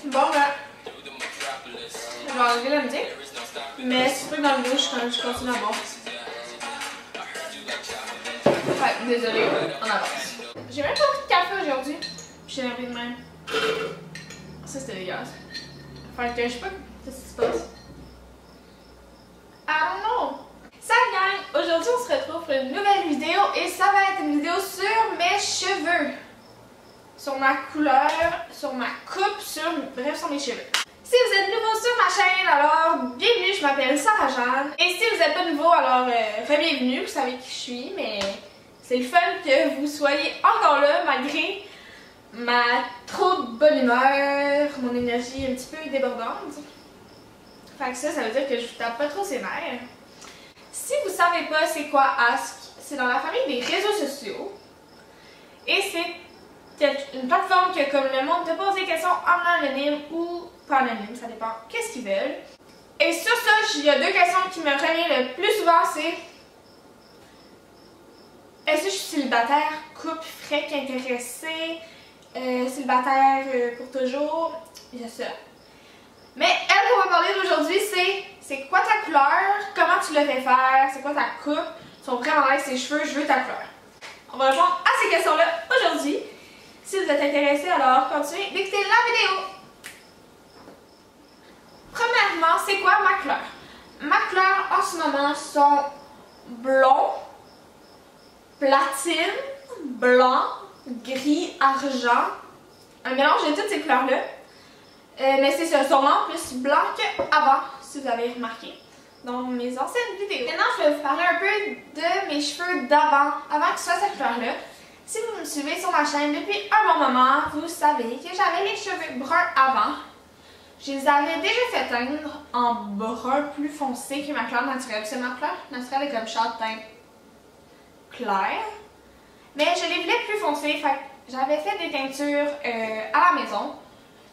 Bon ben, je vais enlever la musique, mais c'est pas que dans le douche quand je continue à boire. Ouais, désolée, on avance. J'ai même pas pris de café aujourd'hui, puis j'ai envie de même. Ça c'était dégueulasse. Fait que je sais pas qu'est-ce qui se passe. I don't know. Salut gang! Aujourd'hui on se retrouve pour une nouvelle vidéo et ça va être une vidéo sur mes cheveux. Sur ma couleur, sur ma coupe, bref sur mes cheveux. Si vous êtes nouveau sur ma chaîne, alors bienvenue, je m'appelle Sarah Jeanne. Et si vous n'êtes pas nouveau, alors re-bienvenue, vous savez qui je suis, mais c'est le fun que vous soyez encore là malgré ma trop de bonne humeur, mon énergie un petit peu débordante. Fait que ça veut dire que je vous tape pas trop ses nerfs. Si vous savez pas c'est quoi Ask, c'est dans la famille des réseaux sociaux. Et c'est une plateforme que comme le monde te pose des questions en anonyme ou pas anonyme, ça dépend qu'est-ce qu'ils veulent. Et sur ça, il y a deux questions qui me reviennent le plus souvent, c'est est-ce que je suis célibataire, couple, frec, intéressé, célibataire pour toujours, il y a ça. Mais elle qu'on va parler d'aujourd'hui, c'est quoi ta couleur, comment tu le fais faire, c'est quoi ta coupe, sont vraiment nice tes cheveux, je veux ta couleur. On va répondre à ces questions-là aujourd'hui. Si vous êtes intéressé, alors continuez d'écouter la vidéo. Premièrement, c'est quoi ma couleur? Ma couleur en ce moment sont blond, platine, blanc, gris, argent. Un mélange de toutes ces couleurs-là. Mais c'est ça, sûrement plus blanc qu'avant, si vous avez remarqué dans mes anciennes vidéos. Maintenant, je vais vous parler un peu de mes cheveux d'avant, avant que ce soit cette couleur-là. Si vous me suivez sur ma chaîne depuis un bon moment, vous savez que j'avais les cheveux bruns avant. Je les avais déjà fait teindre en brun plus foncé que ma couleur naturelle. C'est ma couleur naturelle est comme châtain clair. Mais je les voulais plus foncés, fait que j'avais fait des teintures à la maison,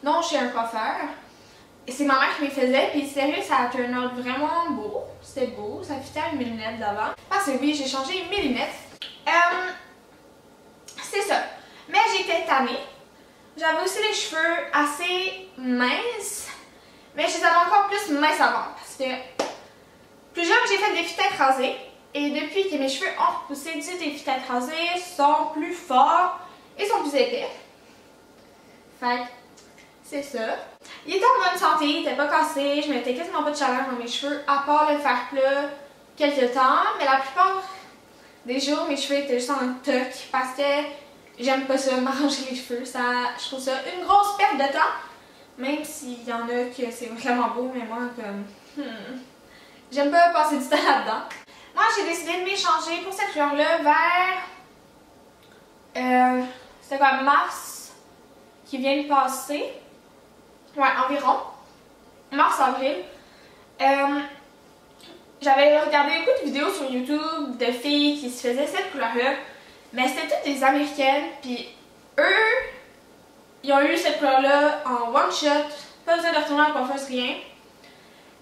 non chez un coiffeur. Et c'est ma mère qui me faisait, puis sérieux, ça a turn out vraiment beau. C'était beau, ça fitait à mes lunettes d'avant. Parce que oui, j'ai changé mes lunettes. C'est ça. Mais j'étais tannée. J'avais aussi les cheveux assez minces, mais je les avais encore plus minces avant. Parce que plus jeune, j'ai fait des fita-têtes rasées. Et depuis que mes cheveux ont repoussé du défi-tête rasées, sont plus forts et sont plus épais. Fait que c'est ça. Il était en bonne santé, il n'était pas cassé, je mettais quasiment pas de chaleur dans mes cheveux, à part le faire plat quelques temps. Mais la plupart des jours, mes cheveux étaient juste en toc parce que j'aime pas ça, m'arranger les cheveux. Je trouve ça une grosse perte de temps. Même s'il y en a que c'est vraiment beau, mais moi, comme... j'aime pas passer du temps là-dedans. Moi, j'ai décidé de m'échanger pour cette couleur-là vers... c'était quoi, mars qui vient de passer. Ouais, environ. Mars-avril. J'avais regardé beaucoup de vidéos sur YouTube de filles qui se faisaient cette couleur-là. Mais c'était toutes des Américaines, puis eux, ils ont eu cette couleur-là en one shot. Pas besoin de retourner en coiffeuse, rien.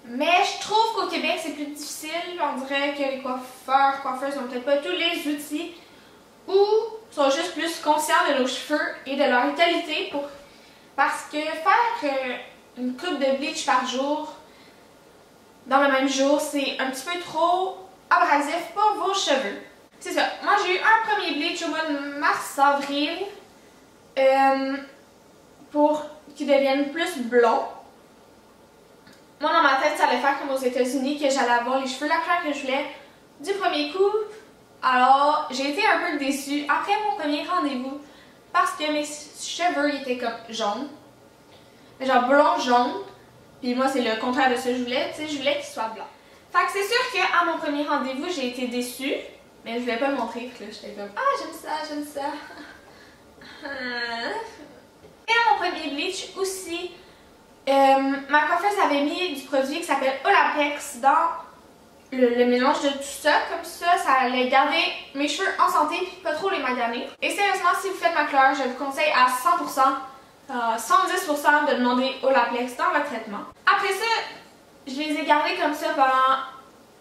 Mais je trouve qu'au Québec, c'est plus difficile. On dirait que les coiffeurs, coiffeuses n'ont peut-être pas tous les outils ou sont juste plus conscients de nos cheveux et de leur qualité parce que faire une coupe de bleach par jour dans le même jour, c'est un petit peu trop abrasif pour vos cheveux. C'est ça. Moi, j'ai eu un premier bleach au mois de mars-avril pour qu'ils deviennent plus blonds. Moi, dans ma tête, ça allait faire comme aux États-Unis, que j'allais avoir les cheveux la couleur que je voulais du premier coup. Alors, j'ai été un peu déçue après mon premier rendez-vous parce que mes cheveux étaient comme jaunes. Genre blond-jaune. Puis moi, c'est le contraire de ce que je voulais. Tu sais, je voulais qu'ils soient blancs. Fait que c'est sûr qu'à mon premier rendez-vous, j'ai été déçue. Mais je voulais pas le montrer. Puis là, j'étais comme, ah, j'aime ça, j'aime ça. Et à mon premier bleach aussi, ma coiffeuse avait mis du produit qui s'appelle Olaplex dans le mélange de tout ça. Comme ça, ça allait garder mes cheveux en santé puis pas trop les maganer. Et sérieusement, si vous faites ma couleur, je vous conseille à 100%, 110% de demander Olaplex dans votre traitement. Après ça, je les ai gardés comme ça pendant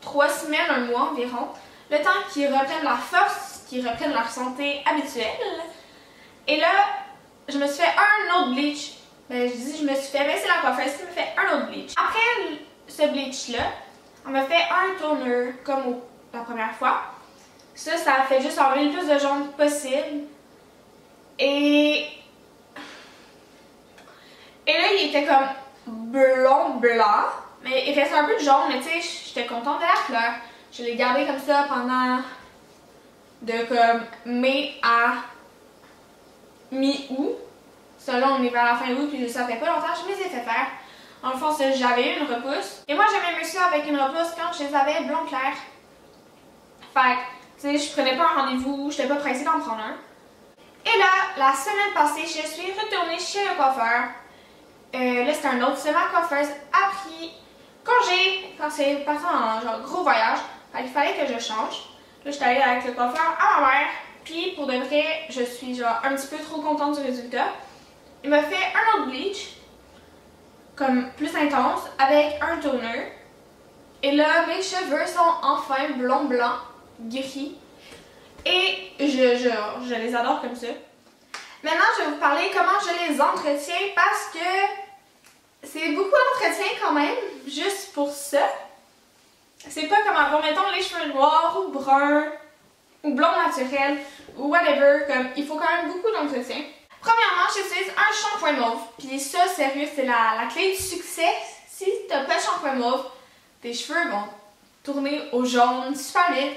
3 semaines, un mois environ. Le temps qu'ils reprennent leur force, qu'ils reprennent leur santé habituelle. Et là, je me suis fait un autre bleach. Ben, je dis je me suis fait, mais c'est la coiffeuse qui me fait un autre bleach. Après ce bleach-là, on m'a fait un toner comme la première fois. Ça a fait juste enlever le plus de jaune possible. Et là, il était comme blond-blanc. Mais il restait un peu de jaune, mais tu sais, j'étais contente de la couleur. Je l'ai gardé comme ça pendant de comme mai à mi-août. Ça là, on est vers la fin août, puis ça fait pas longtemps que je me les ai fait faire. En le fond, j'avais eu une repousse. Et moi, j'aimais mieux ça avec une repousse quand je les avais blond clair. Fait que, tu sais, je prenais pas un rendez-vous, j'étais pas pressée d'en prendre un. Et là, la semaine passée, je suis retournée chez le coiffeur. Là, c'était un autre. C'est ma coiffeuse a pris congé quand c'est parti en genre gros voyage. Fait qu'il fallait que je change. Là, j'étais allée avec le coiffeur à ma mère. Puis, pour de vrai, je suis genre un petit peu trop contente du résultat. Il m'a fait un autre bleach, comme plus intense, avec un toner. Et là, mes cheveux sont enfin blond-blanc, gris. Et je les adore comme ça. Maintenant, je vais vous parler comment je les entretiens parce que c'est beaucoup d'entretien quand même, juste pour ça. C'est pas comme avant, mettons, les cheveux noirs ou bruns, ou blond naturel, ou whatever, comme il faut quand même beaucoup d'entretien. Premièrement, j'utilise un shampoing mauve. Puis ça, sérieux, c'est la clé du succès. Si t'as pas de shampoing mauve, tes cheveux vont tourner au jaune super vite.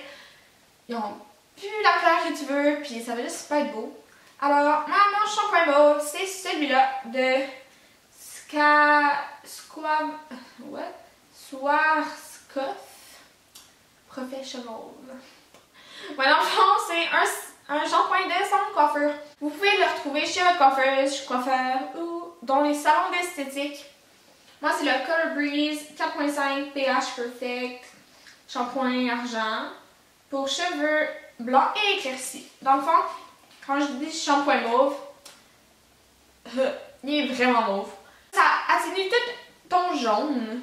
Ils ont plus la couleur que tu veux, puis ça va juste pas être beau. Alors, moi, mon shampoing mauve, c'est celui-là de Schwarzkopf Professional. Ouais, dans le fond, c'est un shampoing de salon de coiffure. Vous pouvez le retrouver chez votre coiffeuse, coiffeur ou dans les salons d'esthétique. Moi, c'est le Color Breeze 4.5 pH Perfect shampoing argent pour cheveux blancs et éclaircis. Dans le fond, quand je dis shampoing mauve, il est vraiment mauve. Ça atténue tout ton jaune.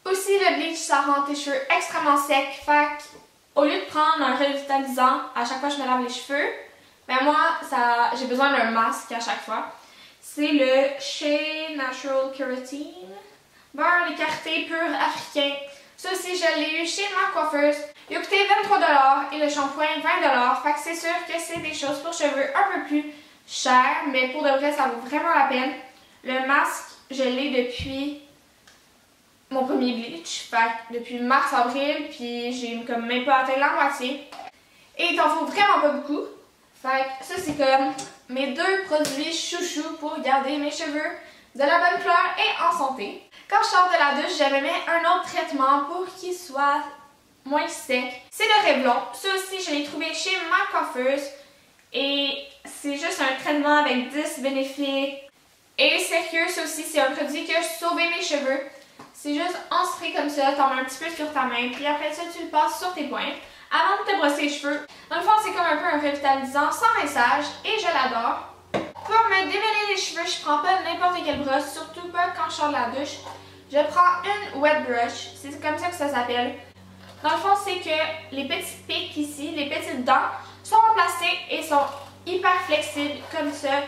Aussi, le bleach, ça rend tes cheveux extrêmement secs. Fait au lieu de prendre un revitalisant à chaque fois que je me lave les cheveux, ben moi, j'ai besoin d'un masque à chaque fois. C'est le Shea Natural Keratin beurre de karité pur africain. Ça aussi, je l'ai eu chez ma coiffeuse. Il a coûté 23$ et le shampoing 20$. Fait que c'est sûr que c'est des choses pour cheveux un peu plus chères, mais pour de vrai, ça vaut vraiment la peine. Le masque, je l'ai depuis mon premier bleach, fait que depuis mars-avril, puis j'ai comme même pas atteint la moitié. Et il t'en faut vraiment pas beaucoup. Fait que ça, c'est comme mes deux produits chouchous pour garder mes cheveux de la bonne couleur et en santé. Quand je sors de la douche, je me mets un autre traitement pour qu'il soit moins sec. C'est le Revlon. Ça aussi, je l'ai trouvé chez ma coiffeuse. Et c'est juste un traitement avec 10 bénéfices. Et sérieux, ça aussi, c'est un produit qui a sauvé mes cheveux. C'est juste en spray comme ça, t'en mets un petit peu sur ta main, puis après ça, tu le passes sur tes pointes avant de te brosser les cheveux. Dans le fond, c'est comme un peu un revitalisant sans rinçage et je l'adore. Pour me démêler les cheveux, je prends pas n'importe quelle brosse, surtout pas quand je sors de la douche. Je prends une wet brush, c'est comme ça que ça s'appelle. Dans le fond, c'est que les petits pics ici, les petites dents, sont en plastique et sont hyper flexibles comme ça.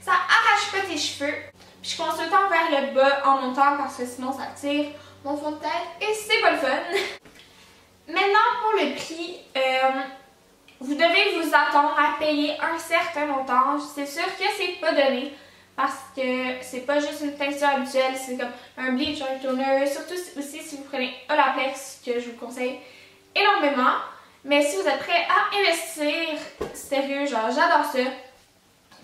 Ça arrache pas tes cheveux. Puis je commence tout le temps vers le bas en montant parce que sinon ça tire mon fond de tête et c'est pas le fun. Maintenant pour le prix, vous devez vous attendre à payer un certain montant. C'est sûr que c'est pas donné parce que c'est pas juste une teinture habituelle, c'est comme un bleach, un toner, surtout aussi si vous prenez Olaplex que je vous conseille énormément. Mais si vous êtes prêt à investir, sérieux, genre j'adore ça.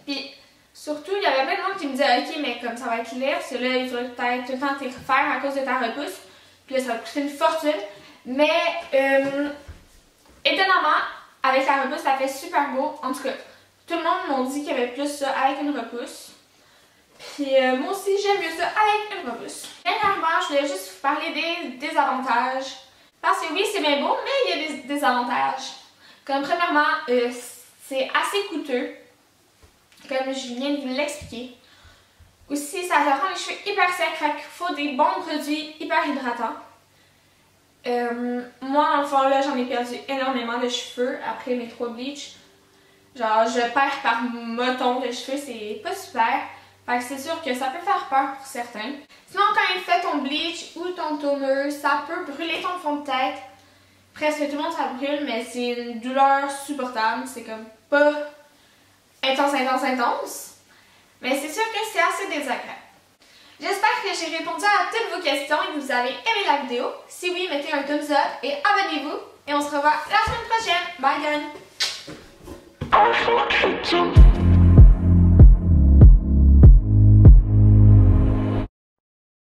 Puis surtout, il y avait plein de monde qui me disait ok, mais comme ça va être laid, parce que là, il faudrait peut-être tout le temps t'y refaire à cause de ta repousse. Puis là, ça va coûter une fortune. Mais, étonnamment, avec la repousse, ça fait super beau. En tout cas, tout le monde m'a dit qu'il y avait plus ça avec une repousse. Puis moi aussi, j'aime mieux ça avec une repousse. Dernièrement, je voulais juste vous parler des désavantages. Parce que oui, c'est bien beau, mais il y a des désavantages. Comme premièrement, c'est assez coûteux. Comme je viens de vous l'expliquer. Aussi, ça rend les cheveux hyper secs, fait qu'il faut des bons produits hyper hydratants. Moi, en fond, là, j'en ai perdu énormément de cheveux après mes 3 bleachs. Genre, je perds par moton de cheveux, c'est pas super. Fait que c'est sûr que ça peut faire peur pour certains. Sinon, quand il fait ton bleach ou ton toner, ça peut brûler ton fond de tête. Presque tout le monde ça brûle, mais c'est une douleur supportable. C'est comme pas intense. Mais c'est sûr que c'est assez désagréable. J'espère que j'ai répondu à toutes vos questions et que vous avez aimé la vidéo. Si oui, mettez un thumbs up et abonnez-vous. Et on se revoit la semaine prochaine. Bye, gang!